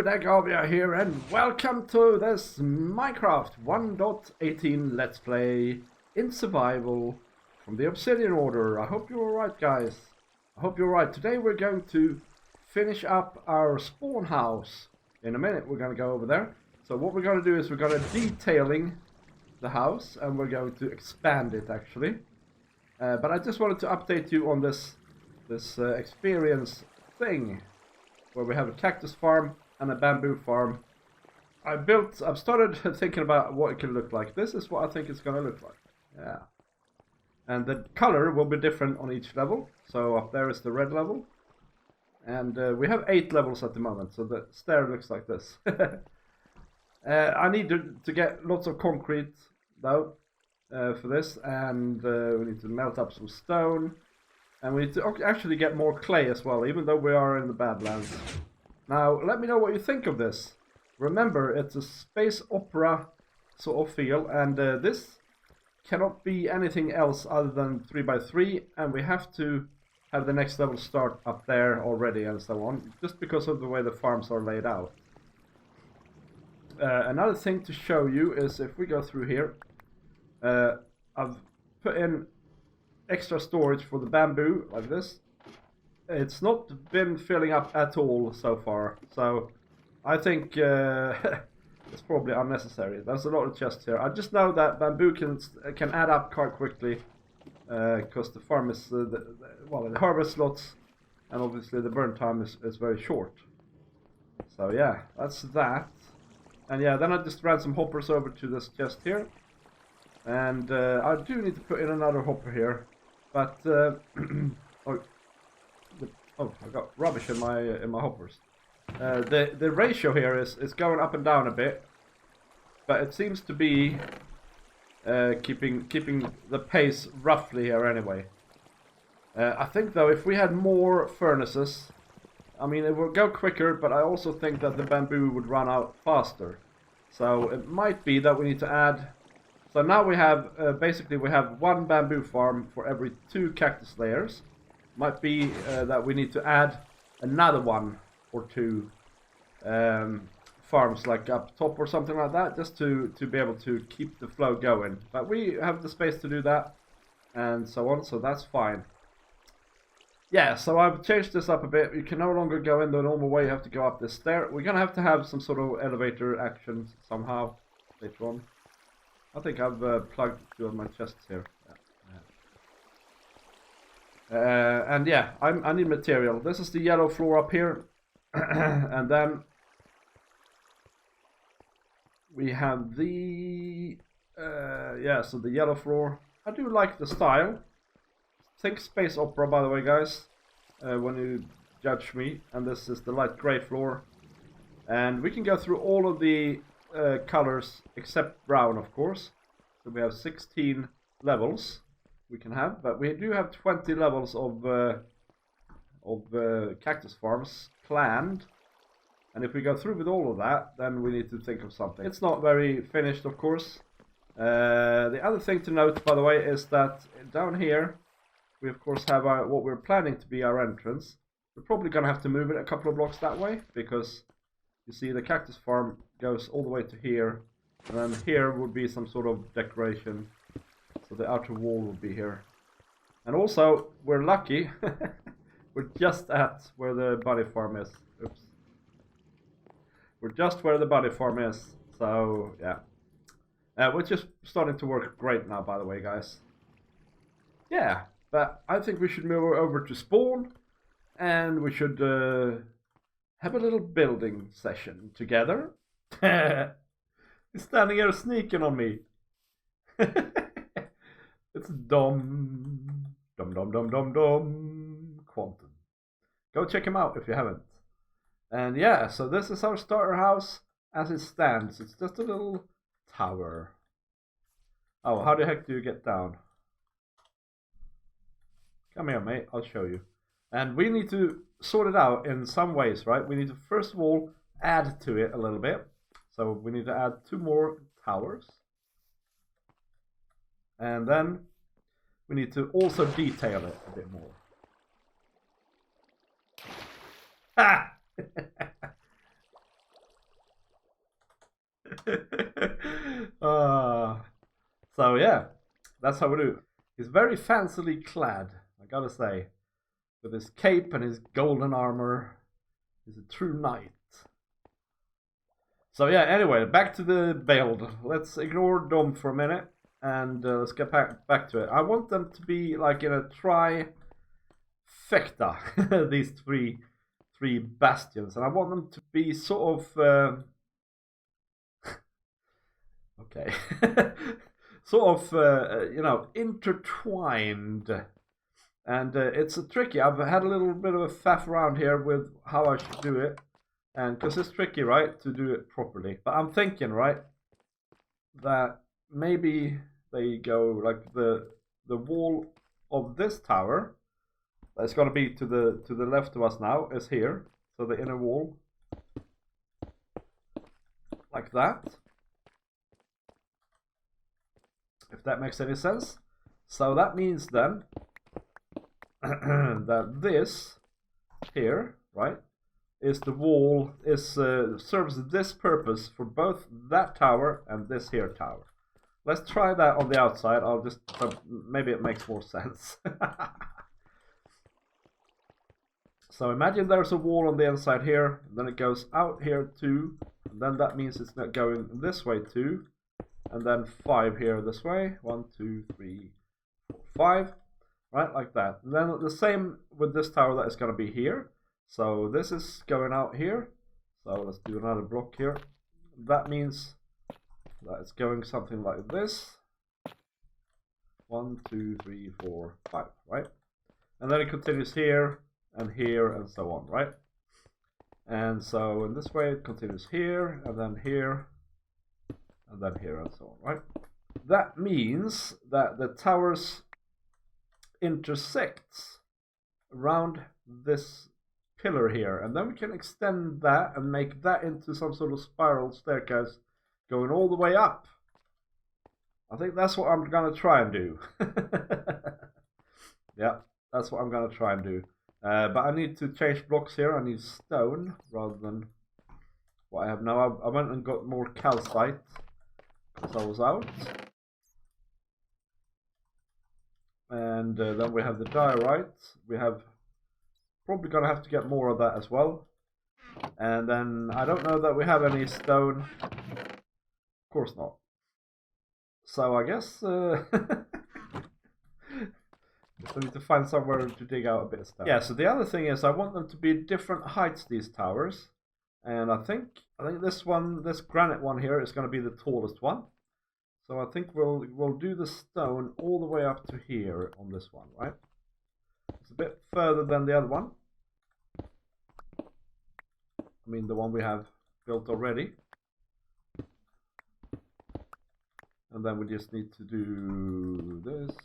Vidargavia here, and welcome to this Minecraft 1.18 Let's Play in Survival from the Obsidian Order. I hope you're alright, guys. I hope you're alright. Today we're going to finish up our spawn house. In a minute we're going to go over there. So what we're going to do is we're going to detailing the house, and we're going to expand it actually. But I just wanted to update you on this experience thing, where we have a cactus farm and a bamboo farm. I've started thinking about what it can look like. This is what I think it's going to look like. Yeah. And the color will be different on each level. So up there is the red level. And we have 8 levels at the moment, so the stair looks like this. I need to get lots of concrete though for this, and we need to melt up some stone. And we need to actually get more clay as well, even though we are in the Badlands. Now, let me know what you think of this. Remember, it's a space opera sort of feel, and this cannot be anything else other than 3x3, and we have to have the next level start up there already and so on, just because of the way the farms are laid out. Another thing to show you is if we go through here, I've put in extra storage for the bamboo, like this. It's not been filling up at all so far, so I think it's probably unnecessary. There's a lot of chests here. I just know that bamboo can add up quite quickly, because the farm is, the harvest lots, and obviously the burn time is very short. So yeah, that's that. And yeah, then I just ran some hoppers over to this chest here. And I do need to put in another hopper here, but I got rubbish in my hoppers. The ratio here is going up and down a bit, but it seems to be keeping the pace roughly here anyway. I think though, if we had more furnaces, I mean, it would go quicker, but I also think that the bamboo would run out faster. So it might be that we need to add. So now we have, basically we have 1 bamboo farm for every 2 cactus layers. Might be that we need to add another 1 or 2 farms like up top or something like that, just to be able to keep the flow going. But we have the space to do that and so on, so that's fine. Yeah, so I've changed this up a bit. You can no longer go in the normal way, you have to go up this stair. We're going to have some sort of elevator action somehow later on. I think I've plugged 2 of my chests here. And yeah, I need material. This is the yellow floor up here. And then we have the so the yellow floor. I do like the style. Think space opera, by the way, guys, when you judge me. And this is the light gray floor. And we can go through all of the colors except brown, of course. So we have 16 levels we can have, but we do have 20 levels of cactus farms planned. And if we go through with all of that, then we need to think of something. It's not very finished, of course. The other thing to note, by the way, is that down here we of course have what we're planning to be our entrance. We're probably going to have to move it a couple of blocks that way, because you see the cactus farm goes all the way to here, and then here would be some sort of decoration, so the outer wall would be here. And also, we're lucky, we're just at where the bunny farm is. Oops. We're just where the bunny farm is, so yeah. Which is starting to work great now, by the way, guys. Yeah, but I think we should move over to spawn, and we should have a little building session together. He's standing here sneaking on me. It's Dom Quantum. Go check him out if you haven't. And yeah, so this is our starter house as it stands. It's just a little tower. Oh, how the heck do you get down? Come here, mate, I'll show you. And we need to sort it out in some ways, right? We need to first of all add to it a little bit. So we need to add 2 more towers. And then we need to also detail it a bit more. Ha! So yeah, that's how we do. He's very fancily clad, I gotta say. With his cape and his golden armor. He's a true knight. So yeah, anyway, back to the build. Let's ignore Dom for a minute and let's get back to it. I want them to be like in a trifecta, these three bastions, and I want them to be sort of okay, sort of you know, intertwined. And it's tricky. I've had a little bit of a faff around here with how I should do it. And because it's tricky, right, to do it properly. But I'm thinking, right, that maybe they go like the wall of this tower that's going to be to the left of us now is here. So the inner wall, like that. If that makes any sense. So that means then that this here, right, is the wall, is serves this purpose for both that tower and this here tower. Let's try that on the outside. I'll just maybe it makes more sense. So imagine there's a wall on the inside here, and then it goes out here too, and then that means it's not going this way too, and then 5 here this way. 1, 2, 3, 4, 5, right, like that. And then the same with this tower that is going to be here. So this is going out here. So let's do another block here. That means that it's going something like this. 1, 2, 3, 4, 5, right? And then it continues here and here and so on, right? And so in this way it continues here and then here and then here and so on, right? That means that the towers intersects around this pillar here, and then we can extend that and make that into some sort of spiral staircase going all the way up. I think that's what I'm gonna try and do. Yeah, that's what I'm gonna try and do. But I need to change blocks here. I need stone rather than what I have now. I went and got more calcite because I was out. And then we have the diorite. We have probably gonna have to get more of that as well. And then I don't know that we have any stone. Of course not. So I guess we need to find somewhere to dig out a bit of stuff. Yeah, so the other thing is I want them to be different heights, these towers. And I think this one, this granite one here is going to be the tallest one. So I think we'll do the stone all the way up to here on this one, right? It's a bit further than the other one. I mean the one we have built already. And then we just need to do this.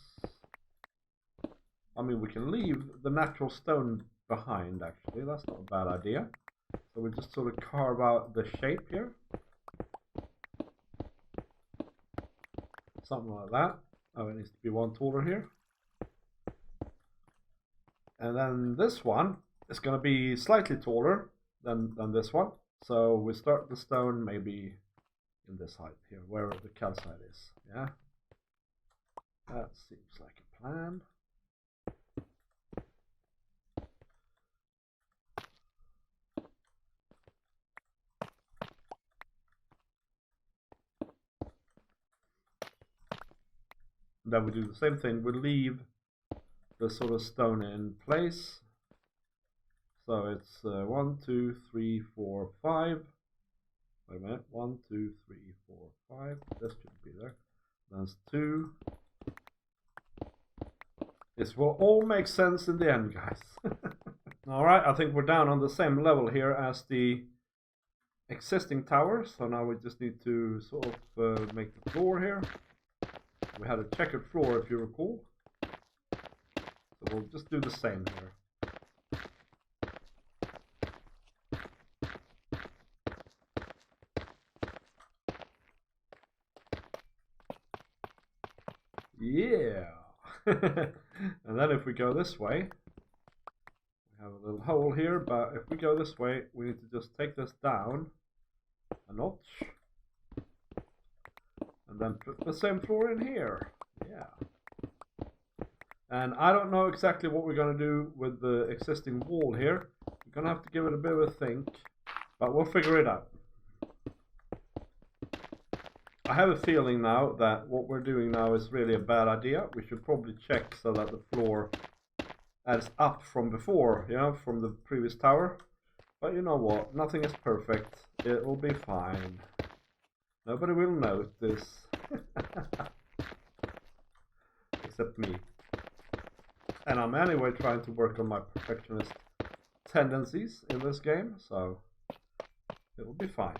I mean, we can leave the natural stone behind, actually. That's not a bad idea. So we just sort of carve out the shape here. Something like that. Oh, it needs to be one taller here. And then this one is going to be slightly taller than this one. So we start the stone maybe in this height here, where the calcite is. Yeah, that seems like a plan. Then we do the same thing. We leave the sort of stone in place. So it's 1, 2, 3, 4, 5. Wait a minute. 1, 2, 3, 4, 5. This should be there. That's 2. This will all make sense in the end, guys. Alright, I think we're down on the same level here as the existing tower. So now we just need to sort of make the floor here. We had a checkered floor, if you recall. So we'll just do the same here. Yeah! And then if we go this way, we have a little hole here, but if we go this way, we need to just take this down a notch. then put the same floor in here. Yeah. And I don't know exactly what we're going to do with the existing wall here. We're going to have to give it a bit of a think, but we'll figure it out. I have a feeling now that what we're doing now is really a bad idea. We should probably check so that the floor adds up from before, you know, from the previous tower. But you know what? Nothing is perfect. It will be fine. Nobody will notice. Except me. And I'm anyway trying to work on my perfectionist tendencies in this game, so it will be fine.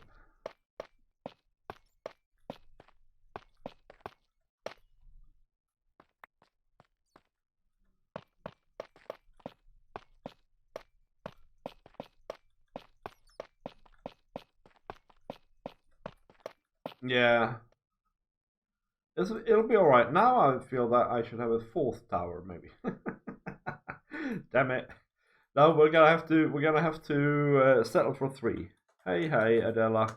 Yeah. It'll be alright. Now I feel that I should have a fourth tower, maybe. Damn it. No, we're gonna have to settle for 3. Hey, Adela.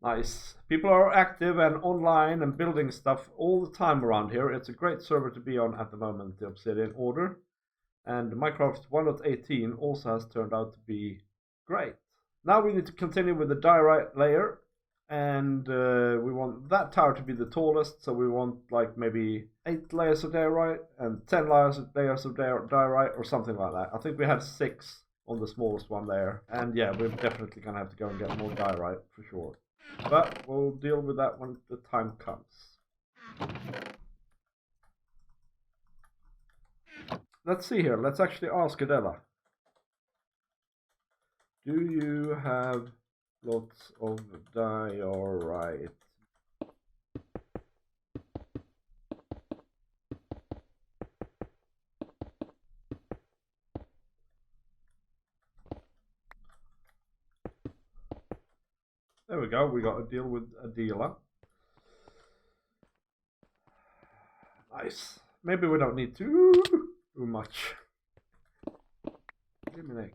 Nice. People are active and online and building stuff all the time around here. It's a great server to be on at the moment, the Obsidian Order. And Minecraft 1.18 also has turned out to be great. Now we need to continue with the diorite layer. And we want that tower to be the tallest, so we want like maybe 8 layers of diorite and 10 layers of diorite or something like that. I think we had 6 on the smallest one there. And yeah, we're definitely gonna have to go and get more diorite for sure. But we'll deal with that when the time comes. Let's see here. Let's actually ask Adela. Do you have lots of diorite? There we go. We got to deal with a dealer. Nice. Maybe we don't need too much. Give me an egg.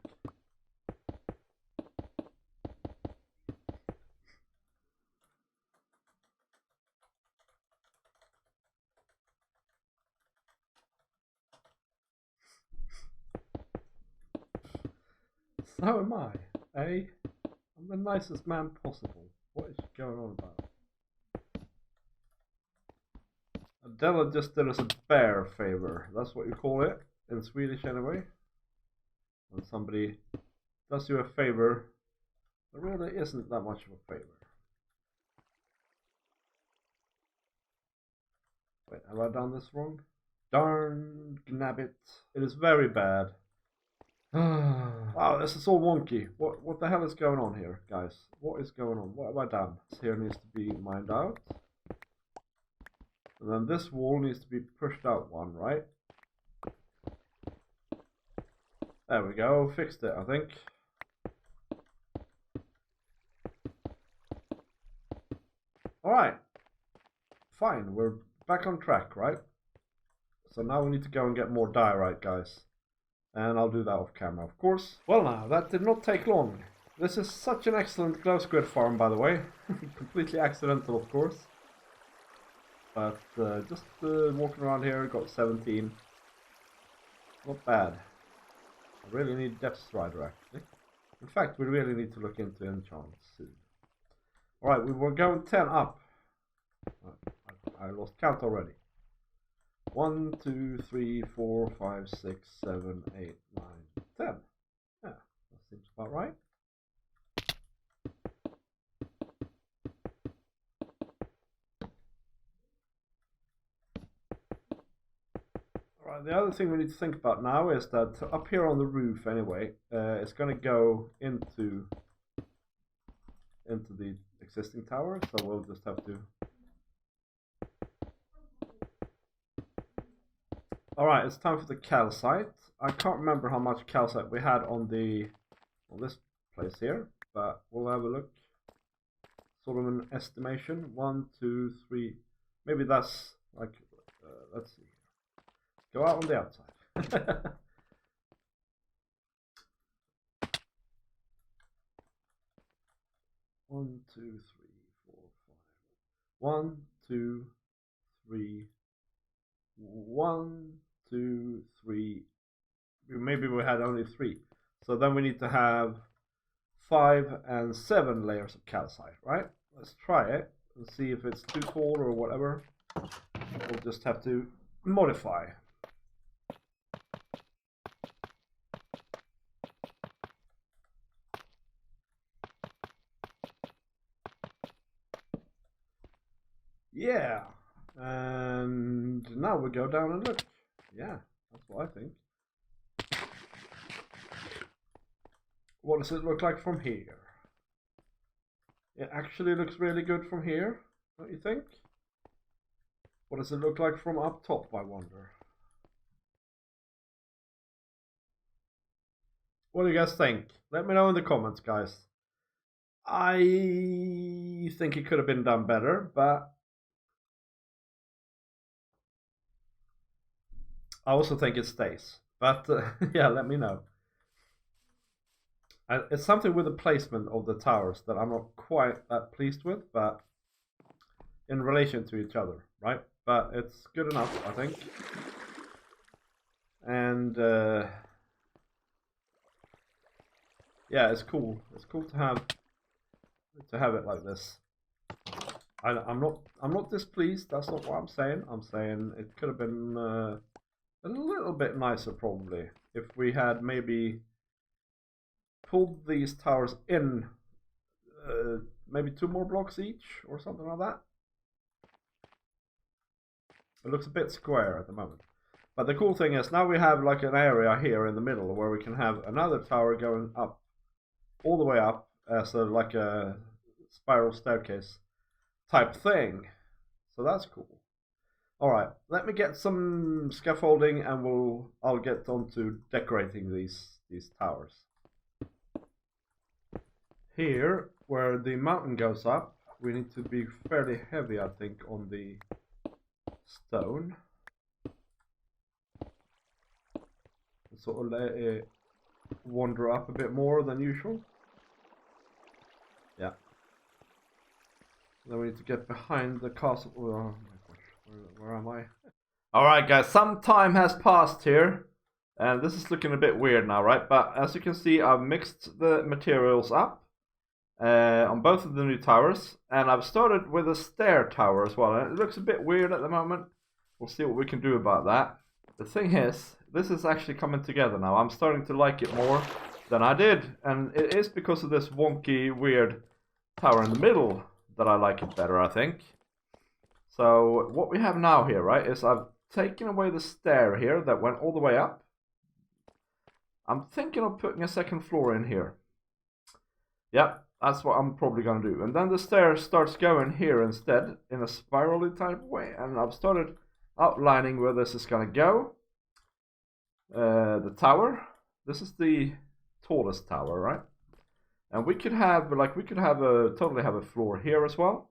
So am I, eh? I'm the nicest man possible. What is going on about? Adela just did us a bear favor. That's what you call it in Swedish anyway. When somebody does you a favor, it really isn't that much of a favor. Wait, have I done this wrong? Darn gnabbit. It is very bad. Wow, this is all wonky. What the hell is going on here, guys? What is going on? What have I done? This here needs to be mined out. And then this wall needs to be pushed out one, right? There we go. Fixed it, I think. Alright. Fine, we're back on track, right? So now we need to go and get more diorite, guys. And I'll do that off camera, of course. Well now, that did not take long. This is such an excellent glow squid farm, by the way. Completely accidental, of course. But just walking around here, got 17. Not bad. I really need Depth Strider, actually. In fact, we really need to look into enchants soon. Alright, we were going 10 up. I lost count already. 1, 2, 3, 4, 5, 6, 7, 8, 9, 10. Yeah, that seems about right. Alright, the other thing we need to think about now is that up here on the roof anyway, it's going to go into the existing tower, so we'll just have to... Alright, it's time for the calcite. I can't remember how much calcite we had on this place here, but we'll have a look. Sort of an estimation. 1, 2, 3. Maybe that's like, let's see. Go out on the outside. 1, 2, 3, 4, 5. 1, 2, 3. 1, 2, 3. Maybe we had only 3. So then we need to have 5 and 7 layers of calcite, right? Let's try it and see if it's too tall or whatever. We'll just have to modify. Yeah, and now we go down and look. Yeah, that's what I think. What does it look like from here? It actually looks really good from here, don't you think? What does it look like from up top, I wonder? What do you guys think? Let me know in the comments, guys. I think it could have been done better, but I also think it stays. But yeah, let me know. It's something with the placement of the towers that I'm not quite that pleased with, but in relation to each other, right? But it's good enough, I think. And yeah, it's cool. It's cool to have it like this. I'm not displeased. That's not what I'm saying. I'm saying it could have been a little bit nicer, probably, if we had maybe pulled these towers in maybe 2 more blocks each or something like that. It looks a bit square at the moment. But the cool thing is now we have like an area here in the middle where we can have another tower going up all the way up as like a spiral staircase type thing. So that's cool. Alright, let me get some scaffolding and I'll get on to decorating these towers. Here, where the mountain goes up, we need to be fairly heavy, I think, on the stone. Sort of let it wander up a bit more than usual. Yeah. Then we need to get behind the castle. Oh my gosh, where am I? Alright guys, some time has passed here. And this is looking a bit weird now, right? But as you can see, I've mixed the materials up on both of the new towers. And I've started with a stair tower as well. And it looks a bit weird at the moment. We'll see what we can do about that. The thing is, this is actually coming together now. I'm starting to like it more than I did. And it is because of this wonky, weird tower in the middle that I like it better, I think. So what we have now here, right, is I've taken away the stair here that went all the way up. I'm thinking of putting a second floor in here. Yep, that's what I'm probably going to do. And then the stair starts going here instead in a spirally type way. And I've started outlining where this is going to go. The tower. This is the tallest tower, right? And we could have totally have a floor here as well.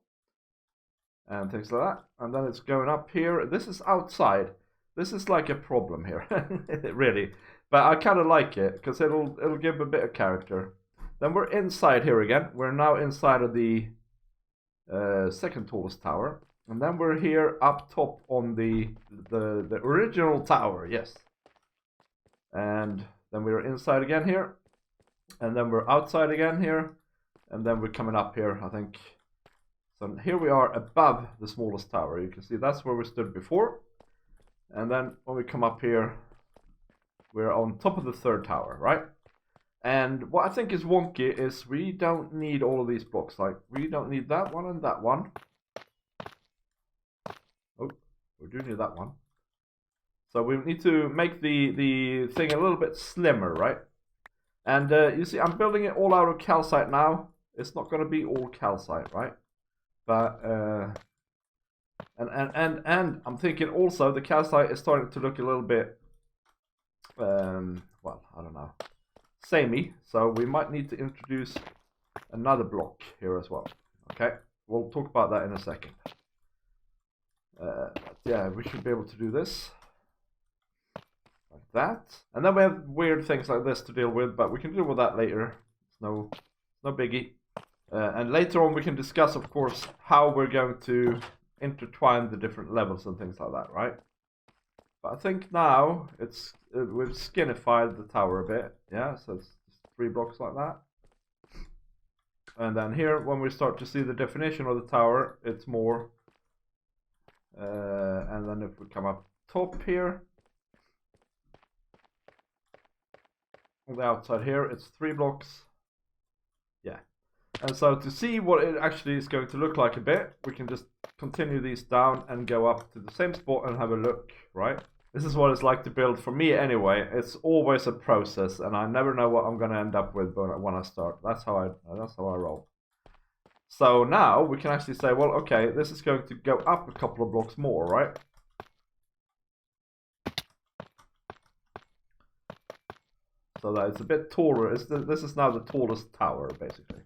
And things like that. And then it's going up here. This is outside. This is like a problem here, really. But I kind of like it because it'll give a bit of character. Then we're inside here again. We're now inside of the second tallest tower. And then we're here up top on the original tower, yes. And then we're inside again here. And then we're outside again here. And then we're coming up here, I think. So here we are above the smallest tower. You can see that's where we stood before. And then when we come up here, we're on top of the third tower, right? And what I think is wonky is we don't need all of these blocks. Like, we don't need that one and that one. Oh, we do need that one. So we need to make the thing a little bit slimmer, right? And you see, I'm building it all out of calcite now. It's not going to be all calcite, right? But and I'm thinking also the calcite is starting to look a little bit well, I don't know, samey. So we might need to introduce another block here as well. Okay, we'll talk about that in a second. Yeah, we should be able to do this like that, and then we have weird things like this to deal with, but we can deal with that later. It's no biggie. And later on we can discuss, of course, how we're going to intertwine the different levels and things like that, right? But I think now we've skinified the tower a bit, yeah, so it's just 3 blocks like that. And then here, when we start to see the definition of the tower, it's more. And then if we come up top here, on the outside here, it's 3 blocks. Yeah. And so to see what it actually is going to look like a bit, we can just continue these down and go up to the same spot and have a look, right? This is what it's like to build for me anyway. It's always a process, and I never know what I'm going to end up with when I start. That's how I roll. So now we can actually say, well, okay, this is going to go up a couple of blocks more, right? So that it's a bit taller. This is now the tallest tower, basically.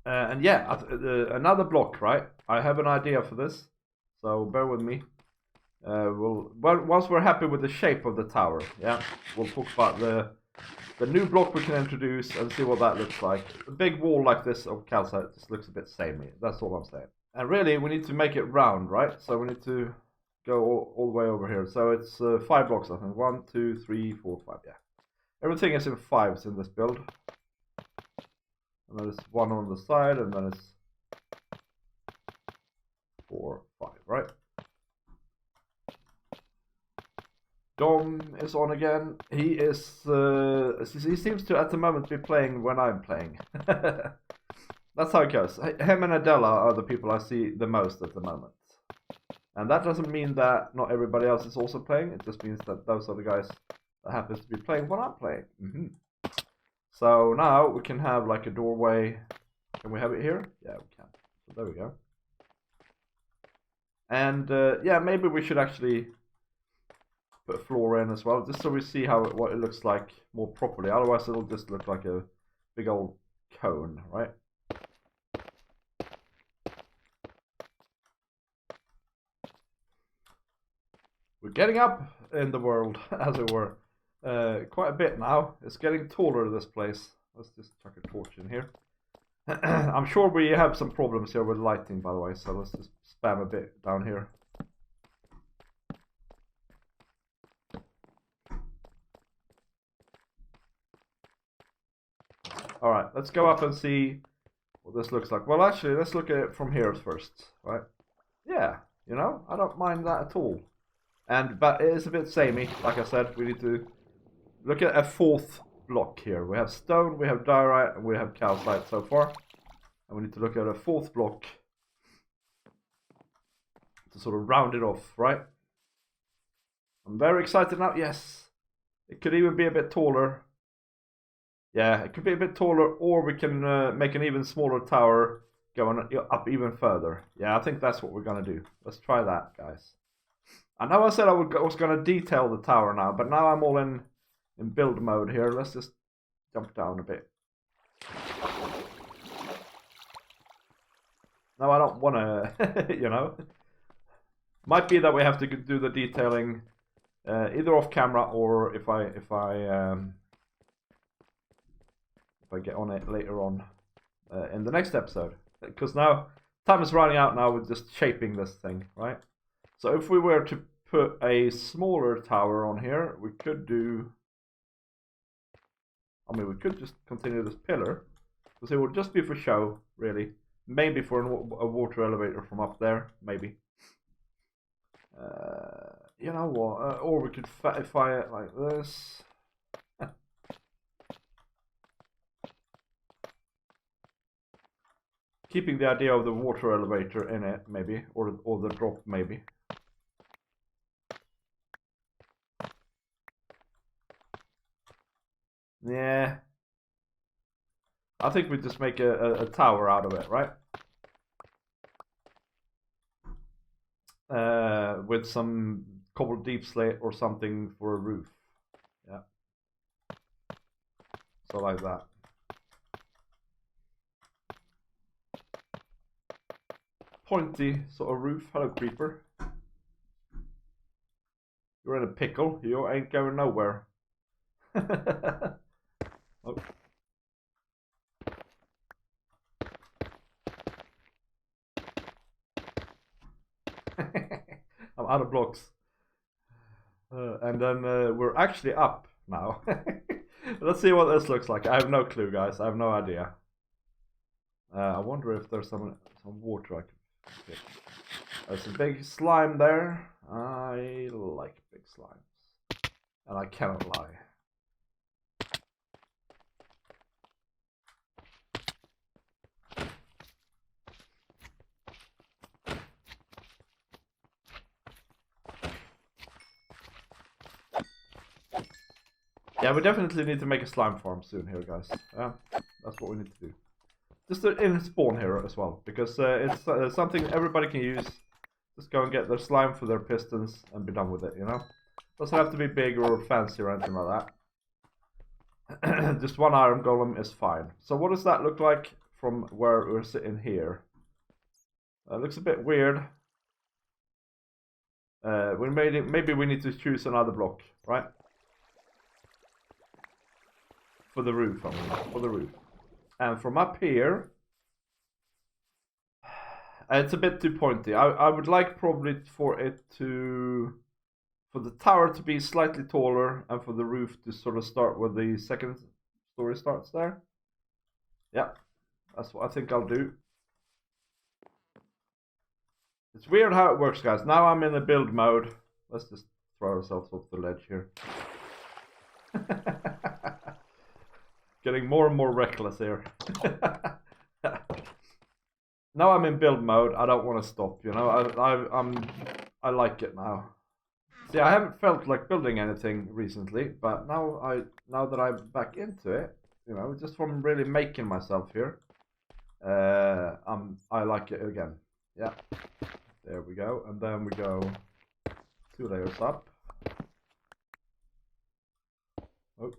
And yeah, another block, right? I have an idea for this, so bear with me. Once we're happy with the shape of the tower, yeah, we'll talk about the new block we can introduce and see what that looks like. A big wall like this of calcite just looks a bit samey. That's all I'm saying. And really, we need to make it round, right? So we need to go all the way over here. So it's 5 blocks, I think. 1, 2, 3, 4, 5. Yeah. Everything is in 5s in this build. And then there's 1 on the side, and then it's 4, 5, right? Dom is on again. He seems to at the moment be playing when I'm playing. That's how it goes. Him and Adela are the people I see the most at the moment. And that doesn't mean that not everybody else is also playing. It just means that those are the guys that happens to be playing when I'm playing. So now we can have like a doorway. Can we have it here? Yeah, we can. So there we go. And yeah, maybe we should actually put a floor in as well, just so we see what it looks like more properly. Otherwise it'll just look like a big old cone, right? We're getting up in the world, as it were. Quite a bit now. It's getting taller, this place. Let's just chuck a torch in here. I'm sure we have some problems here with lighting, by the way, so let's just spam a bit down here. Alright, let's go up and see what this looks like. Well, actually, let's look at it from here first, right? Yeah, you know, I don't mind that at all. But it is a bit samey. Like I said, we need to look at a 4th block here. We have stone, we have diorite, and we have calcite so far. And we need to look at a 4th block to sort of round it off, right? I'm very excited now. Yes, it could even be a bit taller. Yeah, it could be a bit taller, or we can make an even smaller tower going up even further. Yeah, I think that's what we're going to do. Let's try that, guys. I know I said I was going to detail the tower now, but now I'm all in build mode here. Let's just jump down a bit. No, I don't want to, you know. Might be that we have to do the detailing either off camera or if I get on it later on in the next episode. Because now time is running out now with just shaping this thing, right? So if we were to put a smaller tower on here, we could do... I mean, we could just continue this pillar. Because it would just be for show, really. Maybe for a water elevator from up there, maybe. You know what? Or we could fatify it like this. Keeping the idea of the water elevator in it, maybe. Or the drop, maybe. Yeah. I think we just make a tower out of it, right? With some cobbled deep slate or something for a roof. Yeah. So like that. Pointy sort of roof. Hello, creeper. You're in a pickle. You ain't going nowhere. Oh. I'm out of blocks. And then we're actually up now. Let's see what this looks like. I have no clue, guys. I have no idea. I wonder if there's some water I can get. There's a big slime there. I like big slimes. And I cannot lie. Yeah, we definitely need to make a slime farm soon here, guys. Yeah, that's what we need to do. Just in spawn here as well, because it's something everybody can use. Just go and get their slime for their pistons and be done with it, you know? Doesn't have to be big or fancy or anything like that. Just one iron golem is fine. So what does that look like from where we're sitting here? It looks a bit weird. We made it. Maybe we need to choose another block, right? For the roof, I mean, for the roof. And from up here, it's a bit too pointy. I would like probably for the tower to be slightly taller and for the roof to sort of start where the second story starts there. Yeah, that's what I think I'll do. It's weird how it works, guys. Now I'm in the build mode. Let's just throw ourselves off the ledge here. Getting more and more reckless here. Now I'm in build mode. I don't want to stop. You know, I like it now. See, I haven't felt like building anything recently, but now that I'm back into it, you know, just from really making myself here, I like it again. Yeah, there we go, and then we go 2 layers up. Oh.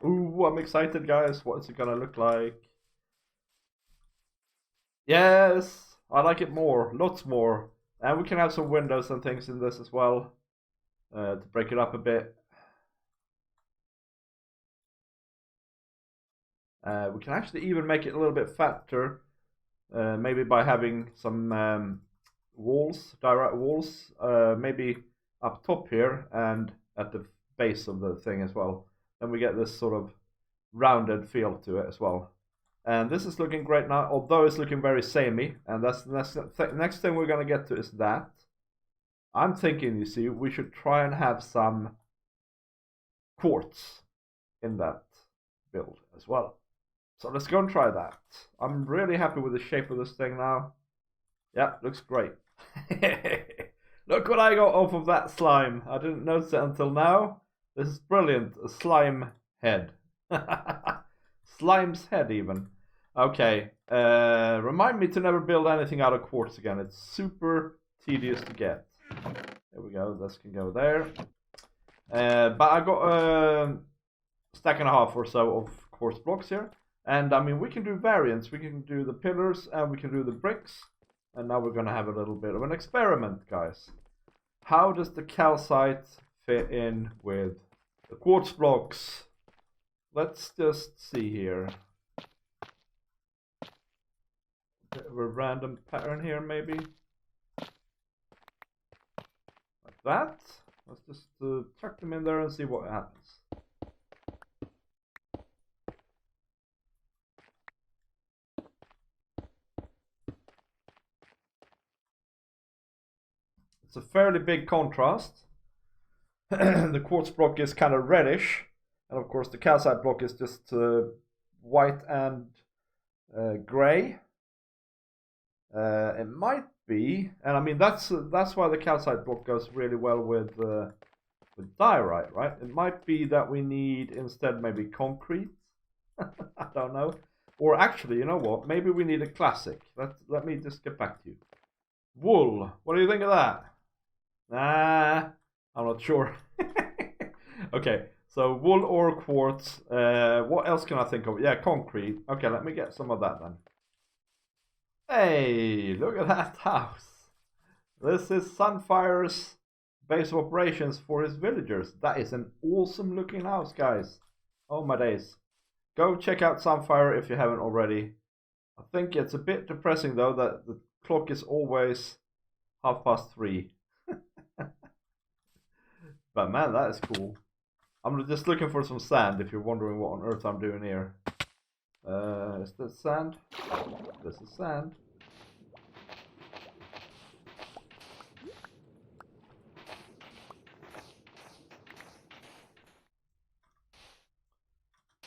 Ooh, I'm excited, guys. What is it gonna look like? Yes, I like it more, lots more. And we can have some windows and things in this as well, to break it up a bit. We can actually even make it a little bit fatter, maybe by having some walls, direct walls, maybe up top here and at the base of the thing as well. Then we get this sort of rounded feel to it as well. And this is looking great now, although it's looking very samey. And that's the next thing we're going to get to is that. I'm thinking, you see, we should try and have some quartz in that build as well. So let's go and try that. I'm really happy with the shape of this thing now. Yeah, looks great. Look what I got off of that slime. I didn't notice it until now. This is brilliant. A slime head. Slime's head even. Okay. Remind me to never build anything out of quartz again. It's super tedious to get. There we go. This can go there. But I got a stack and a half or so of quartz blocks here. And I mean, we can do variants. We can do the pillars and we can do the bricks. And now we're going to have a little bit of an experiment, guys. How does the calcite fit in with the quartz blocks? Let's just see here. Bit of a random pattern here, maybe. Like that. Let's just chuck them in there and see what happens. It's a fairly big contrast. The quartz block is kind of reddish. And of course the calcite block is just white and grey. It might be, and I mean that's why the calcite block goes really well with diorite, right? It might be that we need instead maybe concrete. I don't know. Or actually, you know what? Maybe we need a classic. Let me just get back to you. Wool. What do you think of that? Nah, I'm not sure. Okay. So wool or quartz. What else can I think of? Yeah, concrete. Okay, let me get some of that then. Hey, look at that house. This is Sunfire's base of operations for his villagers. That is an awesome looking house, guys. Oh my days. Go check out Sunfire if you haven't already. I think it's a bit depressing though that the clock is always 3:30. But man, that is cool. I'm just looking for some sand if you're wondering what on earth I'm doing here. Is this sand? This is sand.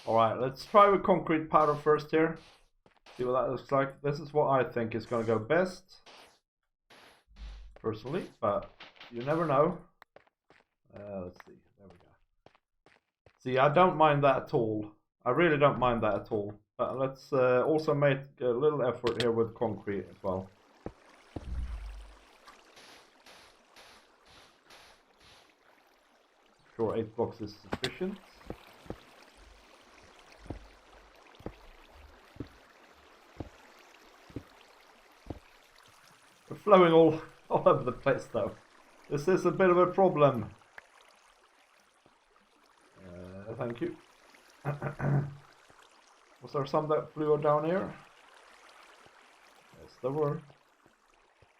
Alright, let's try with concrete powder first here. See what that looks like. This is what I think is going to go best. Personally, but you never know. Let's see. There we go. See, I don't mind that at all. I really don't mind that at all. But let's also make a little effort here with concrete as well. Sure, 8 blocks is sufficient. We're flowing all over the place though. This is a bit of a problem. Thank you. Was there some that flew down here? Yes, there were.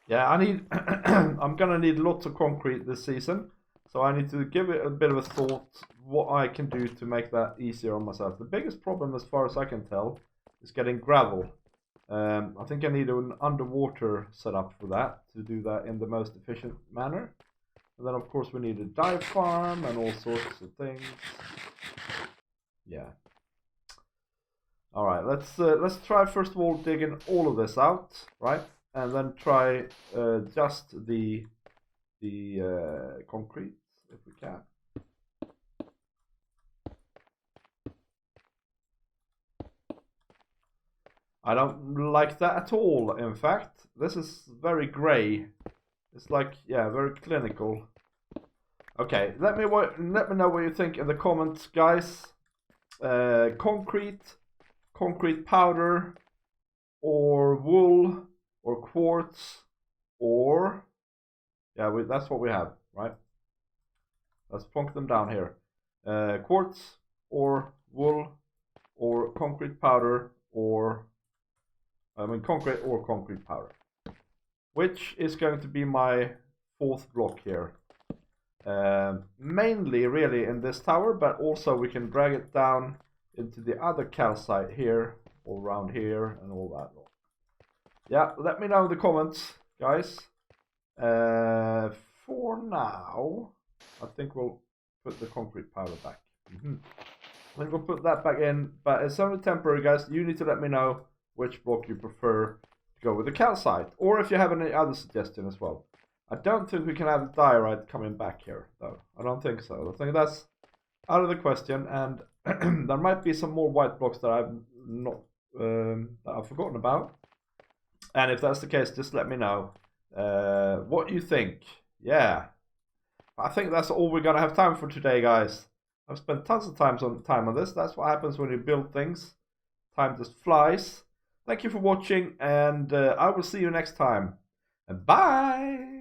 Yeah, I need. I'm gonna need lots of concrete this season, so I need to give it a bit of a thought what I can do to make that easier on myself. The biggest problem, as far as I can tell, is getting gravel. I think I need an underwater setup for that to do that in the most efficient manner. And then, of course, we need a dive farm and all sorts of things. Yeah. All right, let's try first of all digging all of this out, right? And then try just the concrete if we can. I don't like that at all. In fact, this is very grey. It's like, yeah, very clinical. Okay, let me know what you think in the comments, guys. Concrete powder, or wool, or quartz, or yeah, that's what we have, right? Let's plonk them down here. Quartz, or wool, or concrete powder, or concrete or concrete powder. Which is going to be my 4th block here. Mainly really in this tower, but also we can drag it down into the other calcite here, all around here, and all that. Yeah, let me know in the comments, guys. For now, I think we'll put the concrete powder back. I think we'll put that back in, but it's only temporary, guys. You need to let me know which block you prefer to go with the calcite, or if you have any other suggestion as well. I don't think we can have diorite coming back here, though. I don't think so. I think that's out of the question, and there might be some more white blocks that I've not that I've forgotten about. And if that's the case, just let me know what you think. Yeah, I think that's all we're gonna have time for today, guys. I've spent tons of time on this. That's what happens when you build things. Time just flies. Thank you for watching, and I will see you next time. And bye!